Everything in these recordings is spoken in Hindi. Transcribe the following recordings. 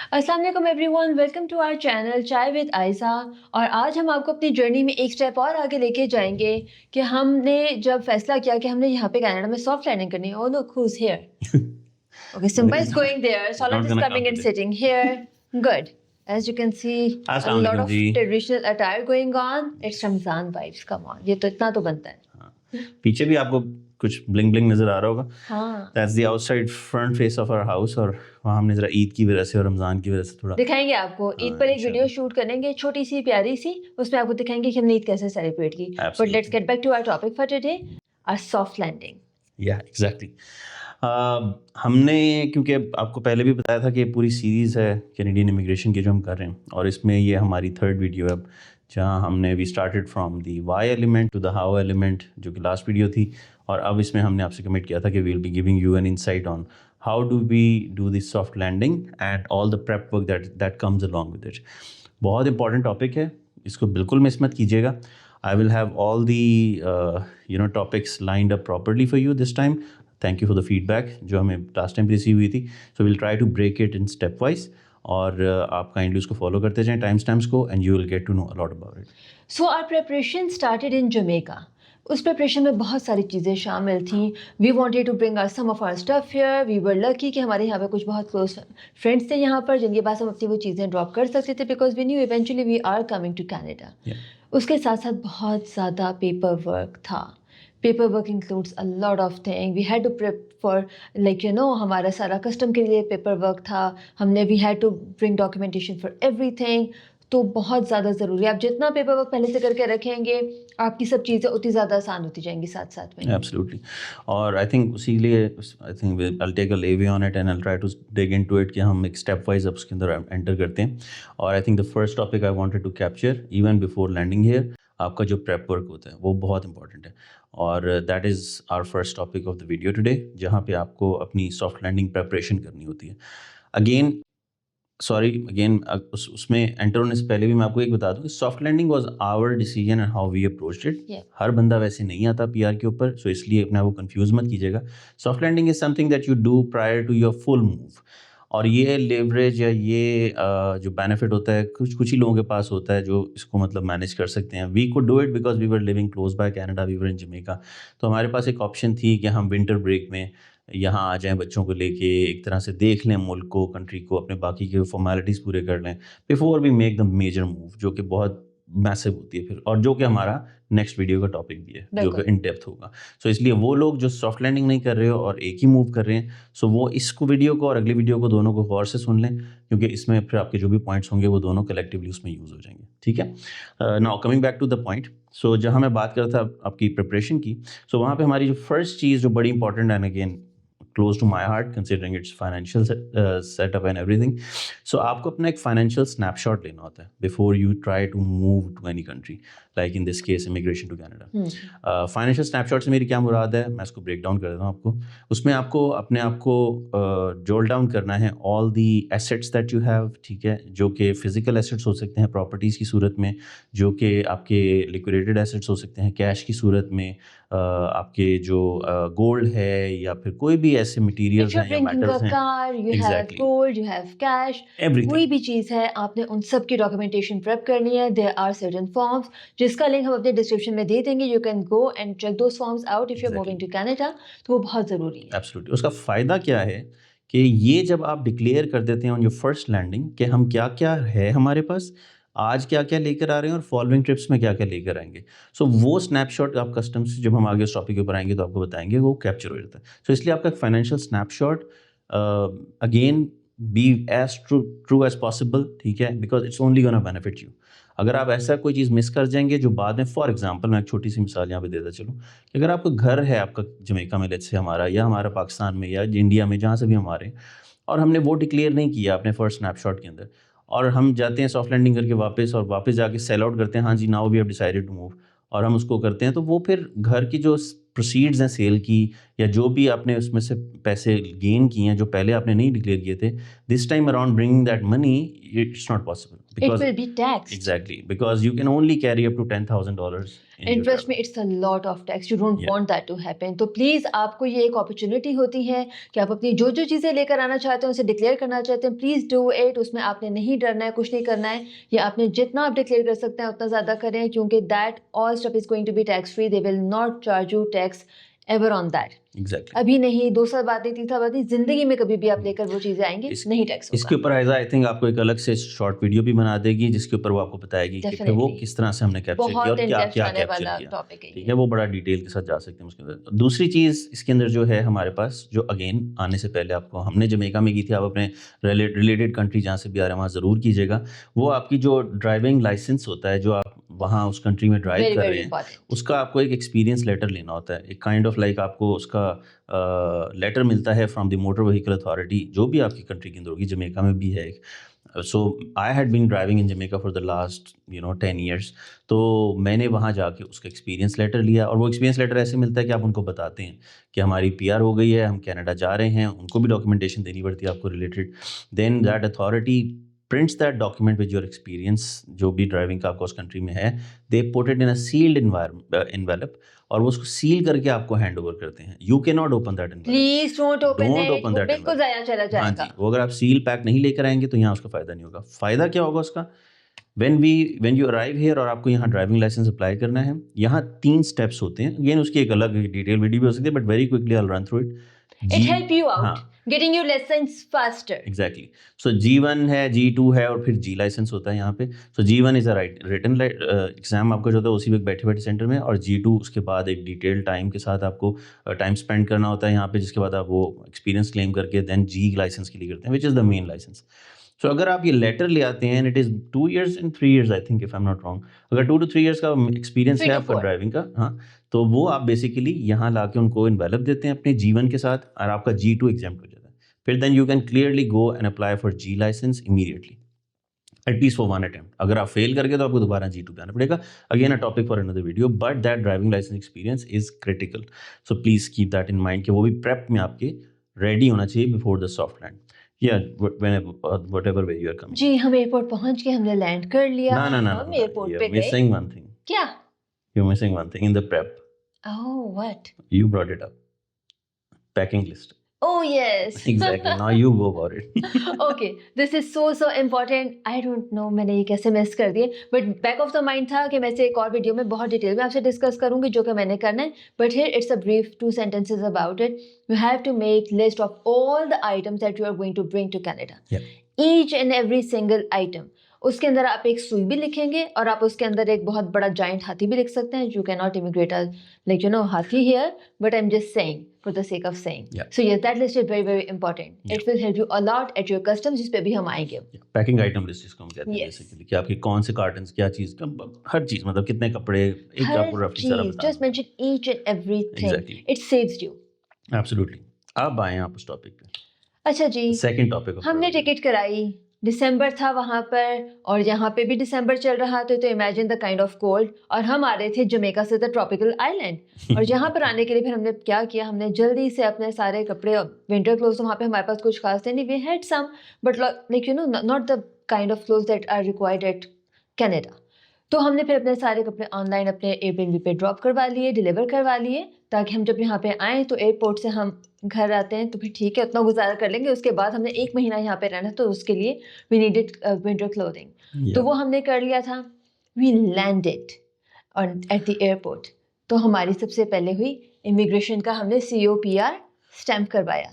अस्सलाम वालेकुम everyone, welcome to our channel chai with Ayesha. और आज हम आपको अपनी जर्नी में एक स्टेप और आगे लेके जाएंगे कि हमने जब फैसला किया कि हमने यहाँ पे कनाडा में सॉफ्ट लैंडिंग करनी है। Oh look who is here. Okay, Simba is going there, सोलंट Not is gonna coming come and today. Sitting here. Good. As you can see, a अस्सलाम lot वालेकुम of जी। traditional attire going on. It's Ramzan vibes. Come on, ये तो इतना तो बनता है। हाँ, पीछे भी आपको कुछ ब्लिंग ब्लिंग नजर आ रहा होगा। हाँ, that's the outside front face of our house. और वहाँ हमने जरा ईद की वजह से और रमजान की वजह से थोड़ा दिखाएंगे आपको ईद पर एक वीडियो इंशाल्लाह। शूट करेंगे, छोटी सी प्यारी सी। उसमें आपको दिखाएंगे कि हमने ईद कैसे सेलिब्रेट की। But let's Absolutely. Get back to our topic for today, our soft landing. या एग्जैक्टली। हमने क्योंकि आपको पहले भी बताया था कि पूरी सीरीज़ है कैनेडियन इमिग्रेशन की जो हम कर रहे हैं, और इसमें ये हमारी थर्ड वीडियो है अब, जहाँ हमने we started from the why element to the how element, जो कि लास्ट वीडियो थी। और अब इसमें हमने आपसे कमिट किया था कि we will be giving you an insight on how do we do this soft landing and all the prep work that comes along with it. बहुत इंपॉर्टेंट टॉपिक है, इसको बिल्कुल मिस मत कीजिएगा। I will have all the topics lined up properly for you this time. Thank you for the feedback जो हमें last time रिसीव हुई थी. So we'll try to break it in step wise, और आप काइंडली उसको फॉलो करते जाएं टाइम स्टैम्प्स को, and you will get to know a lot about it. So our preparation started in Jamaica. उस प्रिपरेशन में बहुत सारी चीज़ें शामिल थी। We wanted to bring our some of our stuff here. We were lucky कि हमारे यहाँ पे कुछ बहुत क्लोज फ्रेंड्स थे यहाँ पर, जिनके पास हम अपनी वो चीज़ें ड्रॉप कर सकते थे, because we knew eventually we are coming to Canada. Yeah. उसके साथ साथ बहुत ज़्यादा पेपर वर्क था। Paper work includes a lot of thing. We had to prep for हमारा सारा कस्टम के लिए पेपर वर्क था। हमने we had to bring documentation for everything. तो बहुत ज़्यादा ज़रूरी है। आप जितना पेपर वर्क पहले से करके रखेंगे, आपकी सब चीज़ें उतनी ज़्यादा आसान होती जाएंगी साथ साथ में। Absolutely. और आई थिंक उसी लिए I think I'll take a leeway on it and I'll try to dig into it कि हम एक स्टेप वाइज अब उसके अंदर एंटर करते हैं। और I think the first topic I wanted to capture even before landing here, आपका जो प्रेप वर्क होता है वो बहुत इंपॉर्टेंट है। और that is our first topic of the video today, जहाँ पे आपको अपनी सॉफ्ट लैंडिंग प्रेपरेशन करनी होती है। अगेन उसमें एंटर होने से पहले भी मैं आपको एक बता दूं कि soft landing was our decision and how we approached it. Yeah. हर बंदा वैसे नहीं आता पीआर के ऊपर, सो इसलिए अपने आप को कंफ्यूज मत कीजिएगा। Soft landing is something that you do prior to your full move. और ये लेवरेज या ये जो बेनिफिट होता है कुछ कुछ ही लोगों के पास होता है जो इसको मतलब मैनेज कर सकते हैं। We could do it because we were living close by Canada, we were in Jamaica. तो हमारे पास एक ऑप्शन थी कि हम विंटर ब्रेक में यहाँ आ जाएं, बच्चों को लेके एक तरह से देख लें मुल्क को, कंट्री को, अपने बाकी के फॉर्मेलिटीज़ पूरे कर लें before we make the major move, जो कि बहुत मैसिव होती है फिर, और जो कि हमारा नेक्स्ट वीडियो का टॉपिक भी है जो कि बिल्कुल। इन डेप्थ होगा। सो इसलिए वो लोग जो सॉफ्ट लैंडिंग नहीं कर रहे हो और एक ही मूव कर रहे हैं, सो वो इसको वीडियो को और अगली वीडियो को दोनों को गौर से सुन लें, क्योंकि इसमें फिर आपके जो भी पॉइंट्स होंगे वो दोनों कलेक्टिवली उसमें यूज़ हो जाएंगे। ठीक है, now coming back to the point. So जहाँ मैं बात कर रहा था आपकी प्रिपरेशन की, सो वहाँ पे हमारी जो फर्स्ट चीज़ जो बड़ी important and again close to my heart considering its financial setup and everything. So आपको अपना एक financial snapshot लेना होता है before you try to move to any country, like in this case immigration to Canada. Financial snapshot से मेरी क्या मुराद है, मैं इसको break down कर देता हूँ आपको। उसमें आपको अपने आप को जोल डाउन करना है all the assets that you have, ठीक है, जो कि physical assets हो सकते हैं properties की सूरत में, जो कि आपके liquidated assets हो सकते हैं कैश की सूरत में, आपके जो गोल्ड है या फिर कोई भी ऐसे मटेरियल्स हैं या मेटल्स हैं। Car, you have Exactly. Gold, you have cash, Everything. कोई भी चीज़ है, आपने उन सब की डॉक्यूमेंटेशन प्रेप करनी है। देयर आर सर्टेन फॉर्म्स जिसका लिंक हम अपने डिस्क्रिप्शन में दे देंगे। You can go and check those forms out if you are Exactly. Moving to Canada. तो वो बहुत ज़रूरी है। एब्सोल्युटली। उसका फ़ायदा क्या है कि ये जब आप डिक्लेयर कर देते हैं ऑन योर फर्स्ट लैंडिंग कि हम क्या क्या है हमारे पास, आज क्या क्या लेकर आ रहे हैं और फॉलोइंग ट्रिप्स में क्या क्या लेकर आएंगे, सो वो स्नैपशॉट आप कस्टम्स जब हम आगे उस टॉपिक के ऊपर आएंगे तो आपको बताएंगे, वो कैप्चर हो जाता है। सो इसलिए आपका financial snapshot again be as true as possible, ठीक है, because it's only gonna benefit you. अगर आप ऐसा कोई चीज़ मिस कर जाएंगे जो बाद में, फॉर एग्जांपल मैं एक छोटी सी मिसाल यहाँ पे देता चलूँ कि अगर आपका घर है आपका जमैका में, लेट्स से हमारा, या हमारा पाकिस्तान में या इंडिया में, जहाँ से भी हमारे, और हमने वो डिक्लेयर नहीं किया अपने फर्स्ट स्नैपशॉट के अंदर, और हम जाते हैं सॉफ्ट लैंडिंग करके वापस जाके सेल आउट करते हैं, हाँ जी now we have decided to move, और हम उसको करते हैं, तो वो फिर घर की जो प्रोसीड्स हैं सेल की या जो भी आपने उसमें से पैसे गेन किए हैं जो पहले आपने नहीं डिक्लेयर किए थे, this time around bringing that money it's not possible It because will be taxed. exactly because you can only carry up to $10,000 in your And trust me, travel. it's a lot of tax. You don't Yeah. want that to happen. तो प्लीज़ आपको ये एक अपॉर्चुनिटी होती है कि आप अपनी जो जो चीज़ें लेकर आना चाहते हैं उसे डिक्लेयर करना चाहते हैं, प्लीज़ डू इट. उसमें आपने नहीं डरना है, कुछ नहीं करना है. या आपने जितना आप डिक्लेयर कर सकते हैं उतना ज़्यादा करें, क्योंकि that all stuff is going to be tax free. They will not charge you tax ever on that. Exactly. अभी नहीं, 2 साल बाद नहीं, 3 साल बाद नहीं, जिंदगी में कभी भी आप लेकर वो चीज़ें आएंगे, नहीं टैक्स इसके होगा. ऊपर आई थिंक आपको एक अलग से शॉर्ट वीडियो भी बना देगी जिसके ऊपर वो आपको बताएगी कि फिर वो Definitely. किस तरह से हमने कैप्चर किया और बहुत क्या इंटरेस्ट क्या आने कैप्चर वाला किया. टॉपिक है ठीक ये. है, वो बड़ा डिटेल के साथ जा सकते हैं उसके अंदर. दूसरी चीज़ इसके अंदर जो है हमारे पास, जो अगेन आने से पहले आपको हमने जमैका में की थी, आप अपने रिलेटेड कंट्री जहाँ से भी आ रहे हैं वहाँ ज़रूर कीजिएगा, वो आपकी जो ड्राइविंग लाइसेंस होता है जो आप वहाँ उस कंट्री में ड्राइव वेरी कर वेरी रहे हैं, इंपॉर्टेंट. उसका आपको एक एक्सपीरियंस लेटर लेना होता है. एक काइंड ऑफ लाइक आपको उसका लेटर मिलता है from the motor vehicle authority, जो भी आपकी कंट्री के अंदर होगी. जमैका में भी है एक. So I had been driving in Jamaica for the last 10 years. तो मैंने वहाँ जाके उसका एक्सपीरियंस लेटर लिया, और वो एक्सपीरियंस लेटर ऐसे मिलता है कि आप उनको बताते हैं कि हमारी PR हो गई है, हम कनाडा जा रहे हैं. उनको भी डॉक्यूमेंटेशन देनी पड़ती है आपको related. Then that authority prints that document with your experience, जो भी ड्राइविंग का आपको उस कंट्री में है. They put it in a sealed envelope, और वो उसको सील करके आपको हैंड ओवर करते हैं. You can not open that envelope. Please don't open Don't it. open वो that बिल्कुल envelope. जाया चला हाँ जाएगा. जी, वो अगर आप सील पैक नहीं लेकर आएंगे तो यहाँ उसका फ़ायदा नहीं होगा. फ़ायदा क्या होगा उसका? when you arrive here और आपको यहाँ ड्राइविंग लाइसेंस अप्लाई करना है, यहाँ 3 स्टेप्स होते हैं. अगेन उसकी एक अलग डिटेल वीडियो भी हो सकती है, but very quickly I will run through it. It help you out, हाँ, getting your lessons faster. Exactly. So G1 है, G2 है, और फिर G लाइसेंस होता है यहाँ पे. So G1 is a written exam आपका जो होता है उसी वक्त बैठे बैठे सेंटर में, और G2 उसके बाद एक डिटेल टाइम के साथ आपको टाइम स्पेंड करना होता है यहाँ पे, जिसके बाद आप वो एक्सपीरियंस क्लेम करके देन G लाइसेंस के लिए करते हैं, which is the main license. So अगर आप ये लेटर ले आते हैं, it is 2 years and 3 years I think, if I am not wrong. अगर 2 to 3 years का एक्सपीरियंस 3 है to आपका 4. ड्राइविंग का, हाँ, तो वो आप बेसिकली यहाँ ला के उनको इन्वेलप देते हैं अपने G1 के साथ, और आपका G2 एग्जाम्प्ट हो जाता है. फिर then you can clearly go and apply for G licence immediately, at least for 1 attempt. अगर आप फेल करके तो आपको दोबारा G2 पे आना पड़ेगा. Again a topic for another video, but that driving licence experience is critical. So please keep that in mind कि वो भी प्रेप में आपके रेडी होना चाहिए before the soft land. whatever way you are coming. जी, हम एयरपोर्ट पहुंच के हमने लैंड कर लिया. No. हम एयरपोर्ट पे You're गए. missing one thing. क्या? You're missing one thing in the prep. Oh, what? You brought it up. Packing list. Oh, yes. Exactly. Now you go about it. Okay, this is so important. I don't know मैंने ये कैसे मिस कर दिए, but back of the mind था कि मैं इसे एक और वीडियो में बहुत डिटेल में आपसे डिस्कस करूंगी जो कि मैंने करना है. But here it's a brief 2 sentences about it. You have to make list of all the items that you are going to bring to Canada. Yeah. Each and every single item. उसके अंदर आप एक सुई भी लिखेंगे, और आप उसके अंदर एक बहुत बड़ा जाइंट हाथी भी लिख सकते हैं. You cannot immigrate like हाथी here, but I'm just saying for the sake of saying. Yeah. So yes, that list is very very important. Yeah. It will help you a lot at your customs, जिस पे भी हम आएंगे. पैकिंग आइटम लिस्ट जिसको हम कहते हैं Yes. बेसिकली, कि आपके कौन से कार्टन, क्या चीज़, हर चीज़, मतलब कितने कपड़े, एक हर आपको रफली सारा चीज, बता. just mention each and everything. Exactly. It saves you. Absolutely. अब आए आप उस टॉपिक पे. अच्छा जी, सेकंड टॉपिक. हमने टिकट कराई, दिसंबर था वहाँ पर, और यहाँ पे भी दिसंबर चल रहा था, तो imagine the kind of cold. और हम आ रहे थे जमैका से द ट्रॉपिकल आइलैंड, और यहाँ पर आने के लिए फिर हमने क्या किया, हमने जल्दी से अपने सारे कपड़े, विंटर क्लोथ्स, वहाँ पे हमारे पास कुछ खास थे नहीं. We had some, but like not the kind of clothes that are required at Canada. तो हमने फिर अपने सारे कपड़े ऑनलाइन अपने एयरबीएनबी पे ड्रॉप करवा लिए, डिलीवर करवा लिए, ताकि हम जब यहाँ पे आएँ तो एयरपोर्ट से हम घर आते हैं तो फिर ठीक है, उतना गुजारा कर लेंगे. उसके बाद हमने 1 महीना यहाँ पे रहना, तो उसके लिए वी नीडेड विंटर क्लोथिंग. तो वो हमने कर लिया था. We landed at the airport. तो हमारी सबसे पहले हुई इमिग्रेशन का, हमने COPR स्टैम्प करवाया.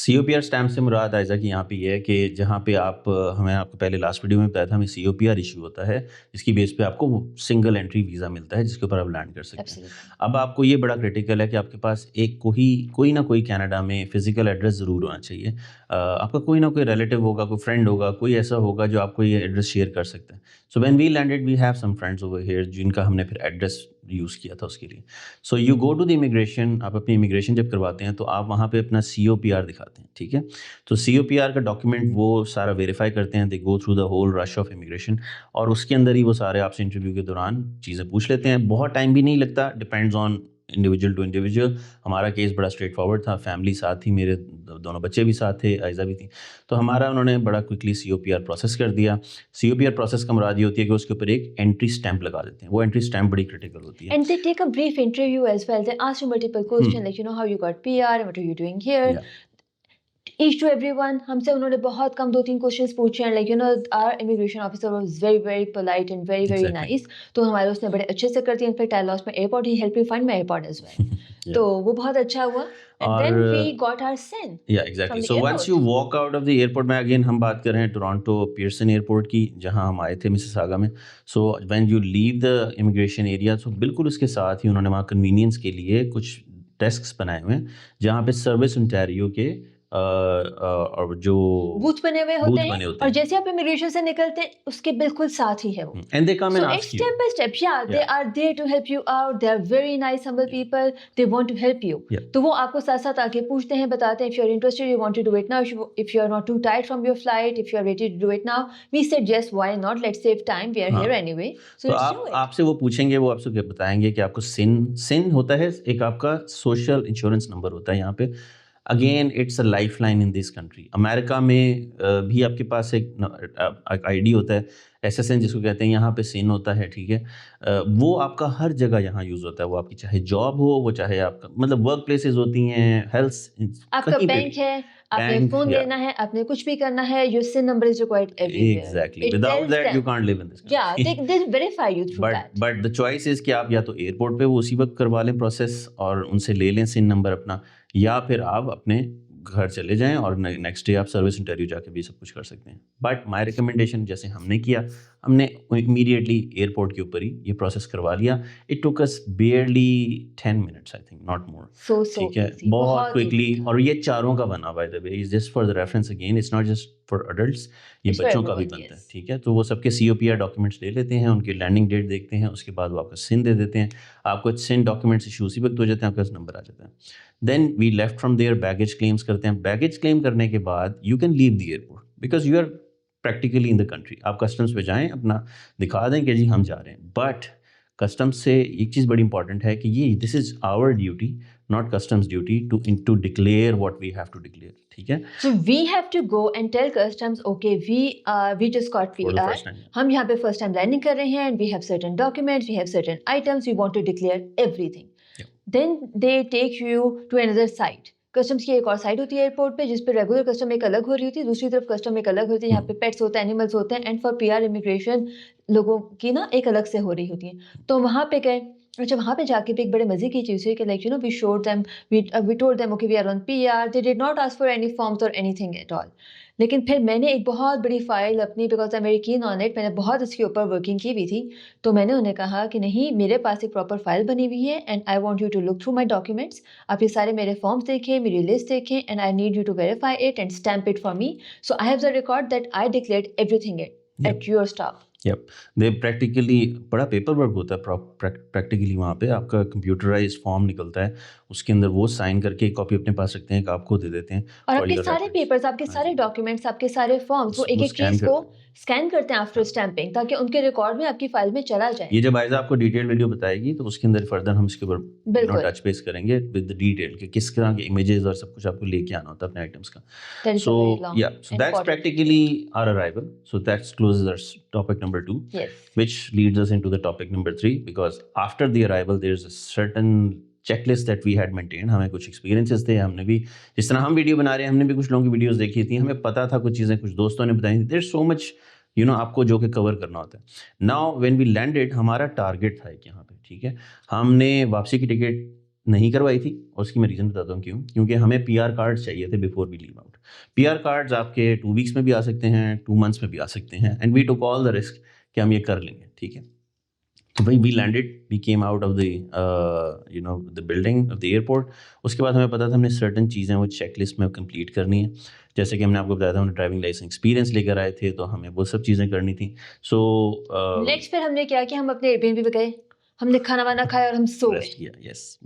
COPR स्टैम्प से मुराद आयजा कि यहाँ पे ये है कि जहाँ पे आप, हमें आपको पहले लास्ट वीडियो में बताया था, हमें COPR इशू होता है, जिसकी बेस पे आपको सिंगल एंट्री वीज़ा मिलता है जिसके ऊपर आप लैंड कर सकते हैं. Absolutely. अब आपको ये बड़ा क्रिटिकल है कि आपके पास एक कोई ना कोई कनाडा में फिजिकल एड्रेस ज़रूर होना चाहिए. आपका कोई ना कोई रिलेटिव होगा, कोई फ्रेंड होगा, कोई ऐसा होगा जो आपको ये एड्रेस शेयर कर सकते हैं. So when we landed we have some friends over here जिनका हमने फिर एड्रेस यूज़ किया था उसके लिए. So you go to the immigration, आप अपनी इमिग्रेशन जब करवाते हैं तो आप वहाँ पे अपना COPR दिखाते हैं. ठीक है, तो COPR का डॉक्यूमेंट वो सारा वेरीफाई करते हैं. They go through the whole rush of immigration, और उसके अंदर ही वो सारे आपसे इंटरव्यू के दौरान चीज़ें पूछ लेते हैं. बहुत टाइम भी नहीं लगता, depends on individual to individual. हमारा केस बड़ा स्ट्रेट फॉरवर्ड था, फैमिली साथ थी, मेरे दोनों बच्चे भी साथ थे, आयज़ा भी थी। तो हमारा उन्होंने बड़ा क्विकली COPR प्रोसेस कर दिया। COPR प्रोसेस का मुराद ये होती है कि उसके ऊपर एक एंट्री स्टैंप लगा देते हैं। वो एंट्री स्टैंप बड़ी क्रिटिकल होती है। And they take a brief interview as well. They ask you multiple questions like, you know, how you got PR, what are you doing here? Yeah. Each to everyone, हमसे उन्होंने बहुत कम 2-3 क्वेश्चंस पूछे हैं, like you know our immigration officer was very polite and very Exactly. nice. तो हमारे उसने बड़े अच्छे से कर दिया। In fact I lost my airport, he helped me find my airport as well. Yeah. तो वो बहुत अच्छा हुआ। And then we got our SIN. Yeah, exactly. from the So once airport. you walk out of the airport, में again हम बात कर रहे हैं टोरंटो पियर्सन एयरपोर्ट की, जहां हम आए थे मिसिसागा में। So when you leave the immigration area, so बिल्कुल उसके साथ ही उन्होंने वहाँ कन्वीनियंस के लिए कुछ डेस्क्स बनाए हुए हैं, जहाँ पे सर्विस ओंटारियो के और जो बूथ बने हुए बूथ होते बने हैं, होते और हैं। जैसे आप इमिग्रेशन से निकलते हैं उसके बिल्कुल साथ ही है वो। And they come So and it's ask you. step by step. Yeah, they Yeah. are there to help you out. They are very nice, humble people. They want to help you. Yeah. तो वो आपको साथ साथ आके पूछते हैं, बताते हैं, if you are interested, you want to do it now. If you are not too tired from your flight, if you are ready to do it now, we said yes, why not? Let's save time. We are हाँ। here anyway. So तो let's do it. आपसे वो पूछेंगे, वो आपसे क्या बताएंगे कि आपको सिन होता है, एक आपका सोशल इंश्योरेंस नंबर होता है यहाँ पे। Again it's a life line in this country. America में भी आपके पास एक ID होता है, SSN जिसको कहते हैं, यहाँ पे सिन होता है, ठीक है। वो आपका हर जगह यहाँ यूज़ होता है। वो आपकी चाहे जॉब हो, वो चाहे आपका मतलब वर्क प्लेसेस होती हैं, हेल्थ, आपका बैंक है, आपने फोन लेना है, आपने कुछ भी करना है, your SIN number is required everywhere. Exactly. It Without tells that, them. you can't live in this country. Yeah, they verify you through that. But the choice is कि आप या तो एयरपोर्ट पे वो उसी वक्त करवा लें प्रोसेस और उनसे ले लें सिन नंबर अपना, या फिर आप अपने घर चले जाएं और नेक्स्ट डे आप सर्विस इंटरव्यू जाके भी सब कुछ कर सकते हैं। बट माय रिकमेंडेशन, जैसे हमने किया, हमने इमीडिएटली एयरपोर्ट के ऊपर ही ये प्रोसेस करवा लिया। It took us barely 10 minutes, I think, not more. So ठीक है, easy. बहुत क्विकली। easy. और ये चारों का बना, by the way, is just for the reference again, it's not just for adults, ये It's for बच्चों का भी everyone, बनता है, yes. ठीक है। तो वो सबके COPR डॉक्यूमेंट्स ले लेते हैं, उनकी लैंडिंग डेट देखते हैं, उसके बाद वो आपका सिन दे देते हैं, आपको सिन डॉक्यूमेंट्स इशू उसी वक्त हो जाते हैं, आपका नंबर आ जाता है। Then we left from there, baggage claims करते हैं। बैगेज क्लेम करने के बाद you can leave the airport because you are practically in the country. आप कस्टम्स पे जाएं, अपना दिखा दें कि जी हम जा रहे हैं। बट कस्टम्स से एक चीज़ बड़ी इंपॉर्टेंट है कि ये this is our duty, not customs duty, to declare what we have to declare, ठीक है। So we have to go and tell customs, okay, we just got For the PR. first time. हम यहाँ पे first time landing कर रहे हैं, and we have certain documents, we have certain items, we want to declare everything. Yeah. Then they take you to another site. Customs की एक और साइड होती है एयरपोर्ट पे, जिस पे रेगुलर कस्टम एक अलग हो रही होती है, दूसरी तरफ कस्टम एक अलग होती है, यहाँ पे पेट्स होते हैं, एनिमल्स होते हैं, एंड फॉर PR इमिग्रेशन लोगों की ना एक अलग से हो रही होती है। तो वहाँ पे गए, अच्छा वहाँ पे जाके भी एक बड़े मजे की चीज़ हुई कि like you know we showed them, we told them okay we are on PR, they did not ask for any forms और एनीथिंग एट ऑल। लेकिन फिर मैंने एक बहुत बड़ी फाइल अपनी, because I very keen on it, मैंने बहुत इसके ऊपर वर्किंग की हुई थी, तो मैंने उन्हें कहा कि नहीं, मेरे पास एक प्रॉपर फाइल बनी हुई है, and I want you to look through my documents. आप ये सारे मेरे फॉर्म्स देखें, मेरी लिस्ट देखें, and I need you to verify it and stamp it for me, so I have the record that I declared everything at your stop. Yup, they practically बड़ा पेपर वर्क होता है प्रैक्टिकली। वहाँ पे आपका कंप्यूटराइज फॉर्म निकलता है, उसके अंदर वो साइन करके एक कॉपी अपने पास रखते हैं, एक आपको दे देते हैं, और for आपके your सारे records. पेपर्स, आपके हाँ सारे जी। डॉक्यूमेंट्स, आपके सारे फॉर्म्स वो एक वो एक scan चीज को करते स्कैन करते हैं आफ्टर स्टैंपिंग, ताकि उनके रिकॉर्ड में आपकी फाइल में चला जाए। ये जब आयजा आपको डिटेल वीडियो बताएगी तो उसके अंदर फर्दर हम इसके ऊपर बिल्कुल। टच बेस करेंगे विद द डिटेल कि किस तरह के इमेजेस और सब कुछ आपको लेके आना होता है अपने आइटम्स का। That is a So very long yeah, so and that's important. practically our arrival. So that closes our topic number 2, Yes. which leads us into the topic number 3, because after the arrival there's a certain checklist that we had maintained. हमें कुछ experiences थे, हमने भी जिस तरह हम वीडियो बना रहे हैं, हमने भी कुछ लोगों की वीडियोस देखी थी, हमें पता था कुछ चीज़ें, कुछ दोस्तों ने बताई थी। There's so much आपको जो कि कवर करना होता है। नाउ व्हेन वी लैंडेड, हमारा टारगेट था एक यहाँ पे, ठीक है। हमने वापसी की टिकट नहीं करवाई थी, और उसकी मैं रीज़न बताता हूँ क्यों। क्योंकि हमें PR कार्ड्स चाहिए थे before we leave out. PR cards आपके 2 वीक्स में भी आ सकते हैं, 2 मंथ्स में भी आ सकते हैं, and we took all the risk कि हम ये कर लेंगे, ठीक है। तो भाई we landed, we came out of the building of the airport. उसके बाद हमें पता था हमने सर्टन चीज़ें वो चेकलिस्ट में कंप्लीट करनी है। जैसे कि हमने आपको बताया था, हमने ड्राइविंग लाइसेंस एक्सपीरियंस लेकर आए थे, तो हमें वो सब चीज़ें करनी थी। सो नेक्स्ट फिर हमने क्या किया, हम अपने एयरबीएनबी पे गए, हमने खाना वाना खाया और हम सो गए।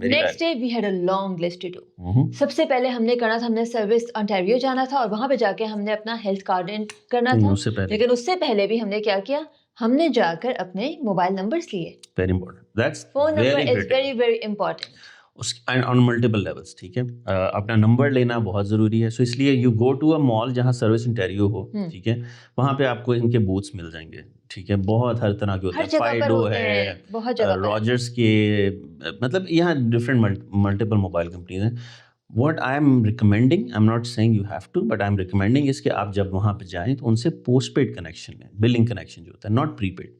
Next day we had a long list to do. सबसे पहले हमने करना था, हमने सर्विस ओंटारियो जाना था और वहाँ पे जाके हमने अपना हेल्थ कार्ड करना था। लेकिन उससे पहले भी हमने क्या किया, हमने जाकर अपने मोबाइल नंबर्स लिए। Very important, that's phone number is very very important. उस ऑन मल्टीपल लेवल्स, ठीक है। अपना नंबर लेना बहुत ज़रूरी है। सो इसलिए you go to a mall जहाँ सर्विस इंटेरियो हो, ठीक है, वहाँ पे आपको इनके बूथ्स मिल जाएंगे, ठीक है। बहुत हर तरह के होते हर हैं, जगह पर फाइडो होते है, हैं, बहुत जगह पर है। रॉजर्स के, मतलब यहाँ डिफरेंट मल्टीपल मोबाइल कंपनीज हैं। What I am recommending, I am not saying you have to, but I am recommending इस कि आप जब वहाँ पे जाएँ तो उनसे पोस्ट पेड कनेक्शन लें, बिलिंग कनेक्शन जो होता है, नॉट प्रीपेड,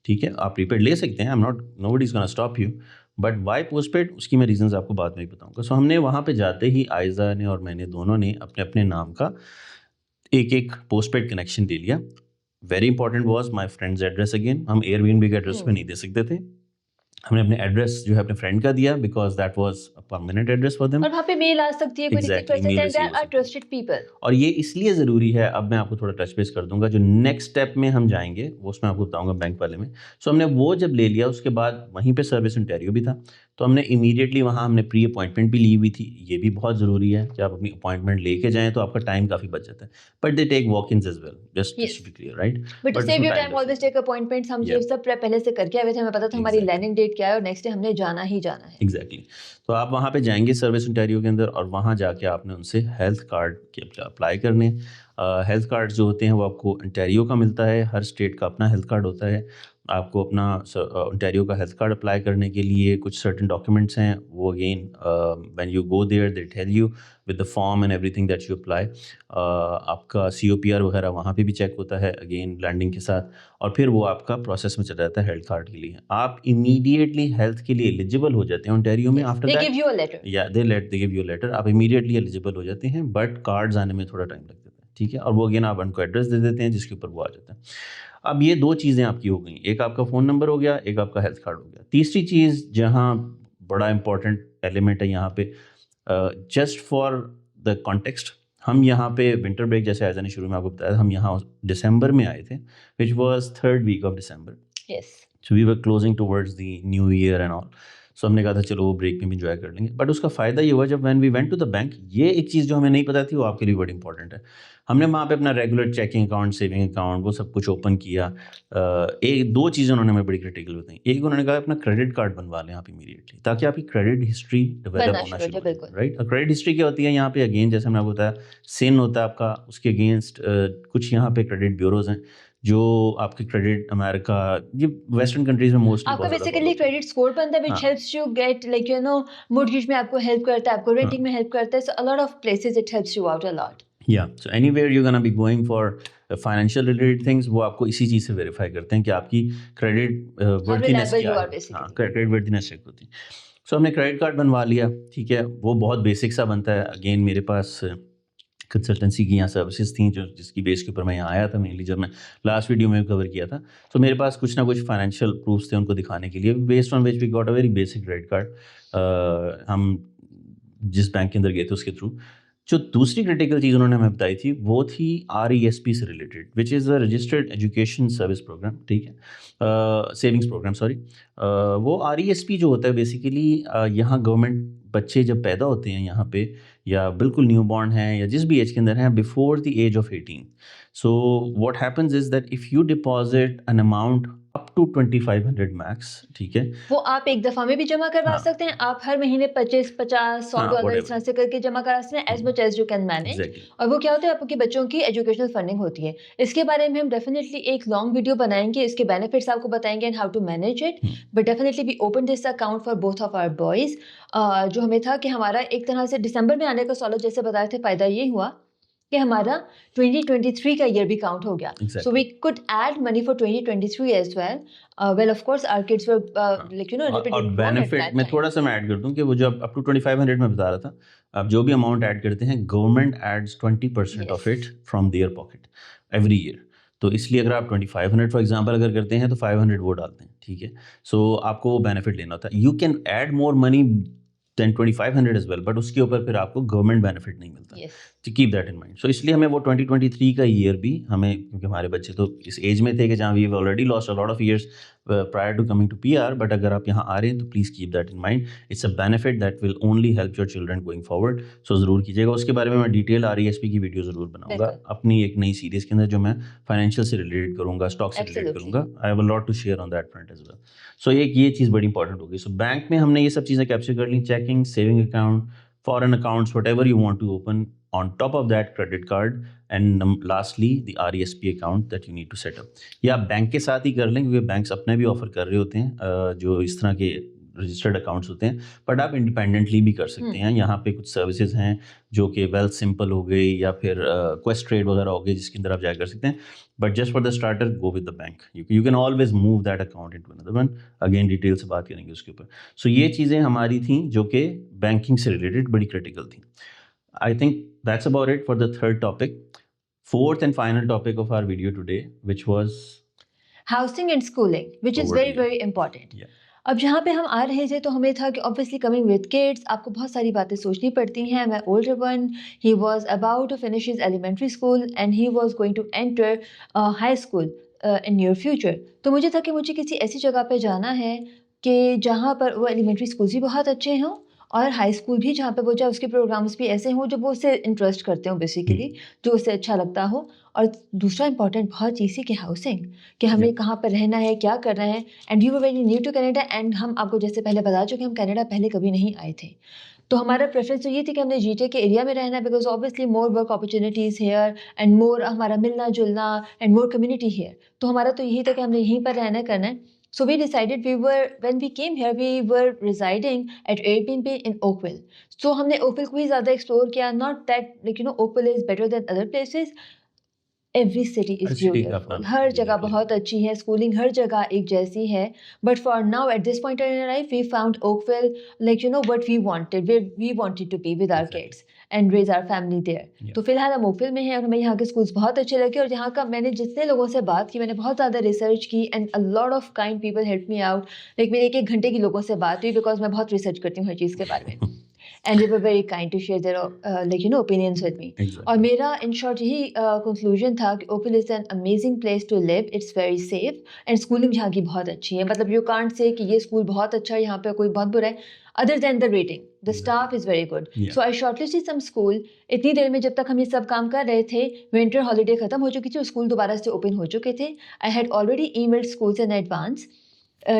ठीक है। आप प्रीपेड ले सकते हैं, आई am not, nobody is gonna stop you, but why postpaid, उसकी मैं रीजंस आपको बाद में ही बताऊंगा। सो हमने वहाँ पे जाते ही आयज़ा ने और मैंने दोनों ने अपने अपने नाम का एक एक पोस्टपेड कनेक्शन ले लिया। Very important was my friends address. Again हम एयरबीएनबी के एड्रेस पे नहीं दे सकते थे, हमने अपने एड्रेस जो है अपने फ्रेंड का दिया, because that was a permanent address for them. और वहाँ पे मेल आ सकती है, कोई रिसीव कर एग्जैक्टली, सकते मेल हैं, दे रिसीव हो आर सकती है। Trusted people. और ये इसलिए ज़रूरी है, अब मैं आपको थोड़ा टच बेस कर दूंगा, जो नेक्स्ट स्टेप में हम जाएंगे वो उसमें आपको बताऊंगा बैंक वाले में। सो हमने वो जब ले लिया, उसके बाद वहीं पे सर्विस इंटेरियो भी था, तो हमने इमीडिएटली वहाँ हमने प्री अपॉइंटमेंट भी ली हुई थी। ये भी बहुत ज़रूरी है कि आप अपनी अपॉइंटमेंट लेके जाएँ, तो आपका टाइम काफ़ी बच जाता है। But they take walk ins as well, just yes, to be clear, right. But to but save उसमें योर टाइम टाइम लग ऑलवेज सकता है। Take appointments. हम या ये सब पहले से करके आए हुए थे, हमें पता था हमारी एग्जैक्टली, लैंडिंग डेट क्या है और नेक्स्ट डे हमने जाना ही जाना है। एग्जैक्टली। तो आप वहाँ पे जाएंगे सर्विस इंटेरियो के अंदर, और वहाँ जाके आपने उनसे हेल्थ कार्ड के अप्लाई करने। हेल्थ कार्ड जो होते हैं वो आपको इंटेरियो का मिलता है, हर स्टेट का अपना हेल्थ कार्ड होता है। आपको अपना इंटेरियो का हेल्थ कार्ड अप्लाई करने के लिए कुछ सर्टेन डॉक्यूमेंट्स हैं, वो again when you go there they tell you with the form and everything that you apply. आपका COPR वगैरह वहाँ पे भी चेक होता है अगेन लैंडिंग के साथ, और फिर वो आपका प्रोसेस में चला जाता है हेल्थ कार्ड के लिए। आप इमीडिएटली हेल्थ के लिए एलिजिबल हो जाते हैं ओंटारियो में। Yes, after they that, give you a letter. या दे गिव यू लेटर, आप इमीडिएटली एलिजिबल हो जाते हैं, बट कार्ड्स आने में थोड़ा टाइम लग जाता है, ठीक है। और वो अगेन आप उनको एड्रेस दे देते हैं जिसके ऊपर वो आ जाता है। अब ये दो चीज़ें आपकी हो गई, एक आपका फ़ोन नंबर हो गया, एक आपका हेल्थ कार्ड हो गया। तीसरी चीज़ जहाँ बड़ा इंपॉर्टेंट एलिमेंट है यहाँ पे, जस्ट फॉर द कॉन्टेक्स्ट, हम यहाँ पे विंटर ब्रेक, जैसे ऐसा ने शुरू में आपको बताया, हम यहाँ दिसंबर में आए थे, which was 3rd week of December. Yes, so we were closing towards the new year and all. So हमने कहा था चलो वो ब्रेक में भी इंजॉय कर लेंगे। बट उसका फ़ायदा ये हुआ, जब when we went to the bank, ये एक चीज़ जो हमें नहीं पता थी वो आपके लिए बड़ी इंपॉर्टेंट है। हमने वहाँ पे अपना regular checking account, saving account, वो सब कुछ ओपन किया। एक दो चीज़ें उन्होंने हमें बड़ी क्रिटिकल बताई। एक, उन्होंने कहा अपना क्रेडिट कार्ड बनवा लें आप इमीडिएटली, ताकि आपकी क्रेडिट हिस्ट्री डेवलप बनना होना शुरू हो शुरू जाए, हो जाए, बिल्कुल। राइट। और क्रेडिट हिस्ट्री क्या होती है यहाँ पे, अगेन जैसे मैंने आपको बताया, सिन होता है आपका, उसके अगेंस्ट कुछ यहाँ पे क्रेडिट ब्यूरोज हैं जो आपके क्रेडिट, अमेरिका, ये वेस्टर्न कंट्रीज में मोस्टली आपका बहुत ज़्यादा फॉलो बेसिकली होते हैं। क्रेडिट स्कोर बनता है, व्हिच हाँ, helps you get like mortgage में आपको हेल्प करता है, आपको हाँ, रेंटिंग में हेल्प करता है, so a lot of places it helps you out a lot. या so anywhere you gonna be going for financial related things, वो आपको इसी चीज़ से वेरीफाई करते हैं कि आपकी क्रेडिट हाउ वर्थीनेस रिलायबल क्या यू आर है। हाँ, बेसिकली। क्रेडिट वर्थीनेस चेक होती है। सो हमने क्रेडिट कार्ड बनवा लिया, ठीक है, वो बहुत बेसिक सा बनता है। अगेन मेरे पास कंसल्टेंसी की यहाँ सर्विसेज थी, जो जिसकी बेस के ऊपर मैं यहाँ आया था मेनली, जब मैं लास्ट वीडियो में कवर किया था। तो मेरे पास कुछ ना कुछ फाइनेंशियल प्रूफ्स थे उनको दिखाने के लिए, based on which we got a very basic credit card. हम जिस बैंक के अंदर गए थे उसके थ्रू। जो दूसरी क्रिटिकल चीज़ उन्होंने हमें बताई थी वो थी RESP से related, which is a registered education service program, ठीक है, सेविंग्स प्रोग्राम, सॉरी। वो RESP जो होता है बेसिकली, यहाँ गवर्नमेंट, बच्चे जब पैदा होते हैं यहाँ पे, या बिल्कुल न्यू बॉर्न हैं, या जिस भी एज के अंदर हैं, before the age of 18, so what happens is that if you deposit an amount up to 2500 max, ठीक है। वो आप एक दफ़ा में भी जमा करवा हाँ, सकते हैं, आप हर महीने 25, 50, हाँ, $100 इस whatever, तरह से करके जमा करा सकते हैं, as much as you can manage. Exactly. और वो क्या होता है, आपके बच्चों की एजुकेशनल फंडिंग होती है। इसके बारे में हम डेफिनिटली एक लॉन्ग वीडियो बनाएँगे, इसके बेनिफिट्स आपको बताएँगे and how to manage it. But definitely we open this account for both of our boys. जो हमें था कि हमारा एक तरह से दिसंबर में आने का सॉलिड जैसे बताए थे, फ़ायदा ये हुआ कि हमारा 2023 का ईयर भी काउंट हो गया। So we could add money for 2023 as well. Well of course our kids were like or little born at benefit that में टाइम। थोड़ा सा मैं ऐड कर दूं कि वो जो अप टू 2500 में बता रहा था, आप जो भी अमाउंट ऐड करते हैं, government adds 20% of yes, it from their pocket every year. तो इसलिए अगर आप 2500 फॉर एग्जांपल अगर करते हैं तो 500 वो डालते हैं, ठीक है। सो आपको वो बेनिफिट लेना होता है। You can add more money than 2500 as well, but उसके ऊपर फिर आपको गवर्नमेंट बेनिफिट नहीं मिलता। यस, तो keep that in mind. So इसलिए हमें वो 2023 का ईयर भी हमें, क्योंकि हमारे बच्चे तो इस एज में थे कि जहाँ we already lost a lot of years, prior to coming to PR, but अगर आप यहाँ आ रहे हैं तो please keep that in mind. It's a benefit that will only help your children going forward. So ज़रूर कीजिएगा। उसके बारे में मैं डिटेल RESP की वीडियो ज़रूर बनाऊंगा अपनी एक नई सीरीज़ के अंदर, जो मैं फाइनेंशियल से रिलेटेड करूँगा, स्टॉक से रिलेटेड करूँगा। I have a lot to share on that front as well. So एक ये चीज़ बड़ी इंपॉर्टेंट होगी। सो बैंक में हमने ये सब चीज़ें कैप्चर कर ली, checking, saving account, foreign accounts, whatever you want to open. On top of that, credit card, and lastly the RESP account that you need to set up. या आप बैंक के साथ ही कर लें, क्योंकि बैंक्स अपने भी ऑफर कर रहे होते हैं जो इस तरह के रजिस्टर्ड अकाउंट्स होते हैं, बट आप इंडिपेंडेंटली भी कर सकते हैं। यहाँ पे कुछ सर्विसेज हैं जो कि वेल्थ सिंपल हो गई या फिर क्वेस्ट ट्रेड वगैरह हो गई, जिसके अंदर आप जाया कर सकते हैं। But just for the starter go with the bank, you can always move that account into another one. Again detail से बात करेंगे उसके ऊपर। सो ये चीज़ें हमारी थी जो कि बैंकिंग से रिलेटेड बड़ी क्रिटिकल थी। I think that's about it for the third topic. Fourth and final topic of our video today, which was housing and schooling, which is very very important. Yeah. अब जहाँ पे हम आ रहे थे तो हमें था कि ऑब्वियसली कमिंग विद किड्स आपको बहुत सारी बातें सोचनी पड़ती हैं। My older one, he was about to finish his elementary school and he was going to enter high school in near future. तो मुझे था कि मुझे किसी ऐसी जगह पे जाना है कि जहाँ पर वो एलिमेंट्री स्कूल्स भी बहुत अच्छे हों और हाई स्कूल भी, जहाँ पे वो जाए उसके प्रोग्राम्स भी ऐसे हों जो वो उससे इंटरेस्ट करते हो बेसिकली, जो उससे अच्छा लगता हो। और दूसरा इंपॉर्टेंट बहुत चीज़ है कि हाउसिंग, कि हमें कहाँ पर रहना है, क्या करना है। And we were very new to Canada, and हम आपको जैसे पहले बता चुके हम कनाडा पहले कभी नहीं आए थे। तो हमारा प्रेफरेंस तो ये थी कि हमने GTA के एरिया में रहना है, because obviously more work opportunities here and more हमारा मिलना जुलना एंड मोर कम्युनिटी हेयर। तो हमारा तो यही था कि हमने यहीं पर रहना करना है। So we decided when we came here, we were residing at Airbnb in Oakville. So हमने Oakville को ही ज़्यादा explore किया, not that like Oakville is better than other places. Every city is beautiful. हर जगह बहुत अच्छी है, schooling हर जगह एक जैसी है. But for now, at this point in our life, we found Oakville like what we wanted, where we wanted to be with our kids and raise our family there. तो फिलहाल हम ओकविल में हैं और हमें यहाँ के स्कूल्स बहुत अच्छे लगे। और यहाँ का मैंने जितने लोगों से बात की, मैंने बहुत ज़्यादा रिसर्च की and a lot of kind people help me out. Like मेरी एक घंटे की लोगों से बात हुई, बिकॉज मैं बहुत रिसर्च करती हूँ हर चीज़ के बारे में। And they were very kind to share their opinions with me. Exactly. और मेरा in short यही conclusion था कि Oakville is an amazing place to live. It's very safe and schooling यहाँ की बहुत अच्छी है। मतलब you can't say कि ये school बहुत अच्छा है, यहाँ पे कोई बहुत बुरा है। Other than the rating, the staff is very good. Yeah. So I shortlisted some school. इतनी देर में जब तक हम ये सब काम कर रहे थे, winter holiday खत्म हो चुकी थी और स्कूल दोबारा से open हो चुके थे। I had already emailed schools in advance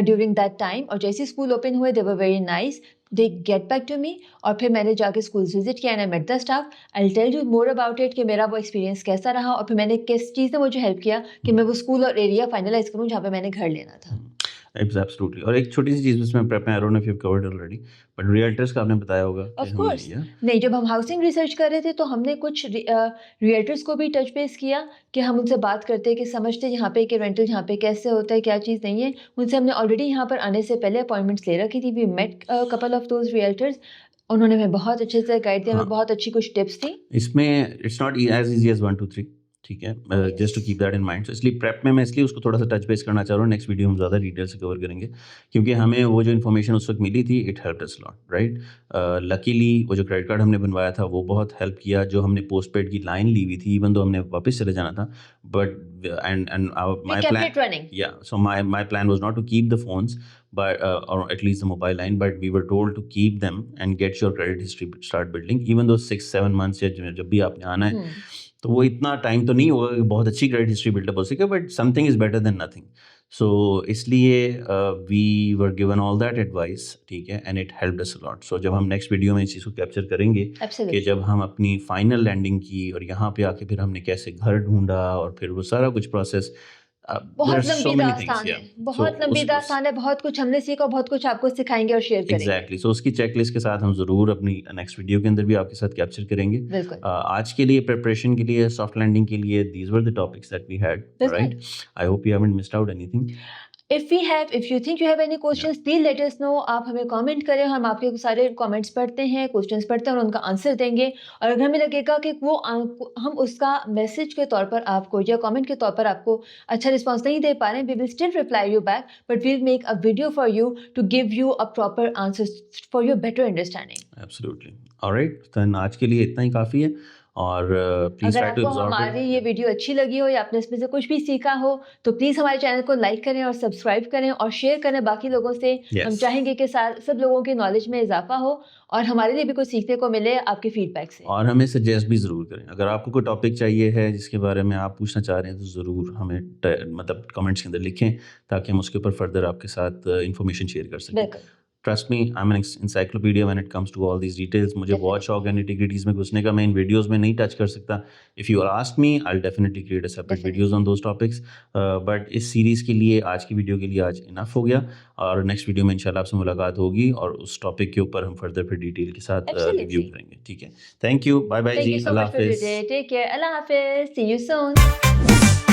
during that time, और जैसे स्कूल ओपन हुए they were very nice. They get back to me और फिर मैंने जाके स्कूल्स विजिट किया and I met the staff. I will tell you more about it कि मेरा वो एक्सपीरियंस कैसा रहा और फिर मैंने किस चीज़ ने मुझे हेल्प किया कि मैं वो स्कूल और एरिया फाइनलाइज करूँ जहाँ पे मैंने घर लेना था। एब्सोल्युटली। और एक छोटी सी चीज़ जिसमें प्रेप में I don't know if you have covered already, but realtors का आपने बताया होगा। ऑफ कोर्स नहीं, जब हम हाउसिंग रिसर्च कर रहे थे तो हमने कुछ रियल्टर्स को भी टच बेस किया कि हम उनसे बात करते कि समझते यहाँ पे कि रेंटल यहाँ पे कैसे होता है, क्या चीज़ नहीं है। उनसे हमने ऑलरेडी यहाँ पर आने से पहले अपॉइंटमेंट्स ले रखी थी। We met couple of those realtors, उन्होंने हमें बहुत अच्छे से गाइड दिया, हमें बहुत अच्छी कुछ टिप्स थी। इसमें it's not as easy as 1 2 3, ठीक है, just to keep that in mind. So इसलिए प्रेप में मैं इसलिए उसको थोड़ा सा टच बेस करना चाह रहा हूँ। नेक्स्ट वीडियो हम ज़्यादा डिटेल से कवर करेंगे, क्योंकि हमें वो जो इन्फॉर्मेशन उस वक्त मिली थी it helped us lot, right. Luckily वो जो क्रेडिट कार्ड हमने बनवाया था वो बहुत हेल्प किया। जो हमने पोस्ट पेड की लाइन ली हुई थी, इवन तो हमने वापस चले जाना था, बट एंड माई प्लान, या so my plan was not to keep the phones but or at least the mobile line, but we were told to keep them and get your credit history start building, even though 6-7 months या जब भी आपने आना है तो वो इतना टाइम तो नहीं होगा कि बहुत अच्छी क्रेडिट हिस्ट्री बिल्डअप हो सके, but something is better than nothing. So इसलिए we were given all that advice, ठीक है, and it helped us a lot. So जब हम नेक्स्ट वीडियो में इस चीज़ को कैप्चर करेंगे कि जब हम अपनी फाइनल लैंडिंग की और यहाँ पे आके फिर हमने कैसे घर ढूंढा और फिर वो सारा कुछ प्रोसेस, बहुत लंबी दास्तान है, बहुत लंबी दास्तान है, बहुत कुछ हमने सीखा, बहुत कुछ आपको सिखाएंगे और शेयर करेंगे। एग्जैक्टली। सो उसकी चेकलिस्ट के साथ हम ज़रूर अपनी नेक्स्ट वीडियो के अंदर भी आपके साथ कैप्चर करेंगे। आज के लिए प्रिपरेशन के लिए, सॉफ्ट लैंडिंग के लिए, these were the topics that we had, right. I hope you haven't missed out anything. If you think you have any questions, please let us know. आप हमें कमेंट करें, हम आपके सारे कमेंट्स पढ़ते हैं, क्वेश्चंस पढ़ते हैं और उनका आंसर देंगे। और अगर हमें लगेगा कि वो हम उसका मैसेज के तौर पर आपको या कमेंट के तौर पर आपको अच्छा रिस्पांस नहीं दे पा रहे हैं, we will still reply you back, but we'll make a video for you to give you a proper answers for your better understanding. Absolutely. All right, then आज के लिए इतना ही काफ़ी है और प्लीज़ अगर ट्राई टू आपको एब्जॉर्ब हमारी इट। ये वीडियो अच्छी लगी हो या आपने इसमें से कुछ भी सीखा हो, तो प्लीज़ हमारे चैनल को लाइक करें और सब्सक्राइब करें और शेयर करें बाकी लोगों से। हम यस, चाहेंगे कि सब लोगों की नॉलेज में इजाफा हो और हमारे लिए भी कुछ सीखने को मिले आपके फीडबैक से। और हमें सजेस्ट भी ज़रूर करें। अगर आपको कोई टॉपिक चाहिए है जिसके बारे में आप पूछना चाह रहे हैं, तो ज़रूर हमें मतलब कमेंट्स के अंदर लिखें, ताकि हम उसके ऊपर फर्दर आपके साथ इन्फॉर्मेशन शेयर कर सकें। बिल्कुल, trust me, I am an encyclopedia when it comes to all these details. मुझे बहुत डेफिनिटली, शौक है निटी-ग्रिटीज़ में घुसने का। मैं इन वीडियोज़ में नहीं टच कर सकता। If you ask me, I will definitely create a separate videos definitely. On those topics. But इस सीरीज़ के लिए, आज की वीडियो के लिए आज इनफ हो गया, और नेक्स्ट वीडियो में इंशाल्लाह आपसे मुलाकात होगी और उस टॉपिक के ऊपर हम फर्दर फिर डिटेल के साथ रिव्यू एब्सोल्युटली। करेंगे। ठीक है? Thank you, bye bye thank जी, यू सो अल्लाह मच फॉर हाफ़िज़। टुडे। Take care. अल्लाह हाफ़िज़। See you soon.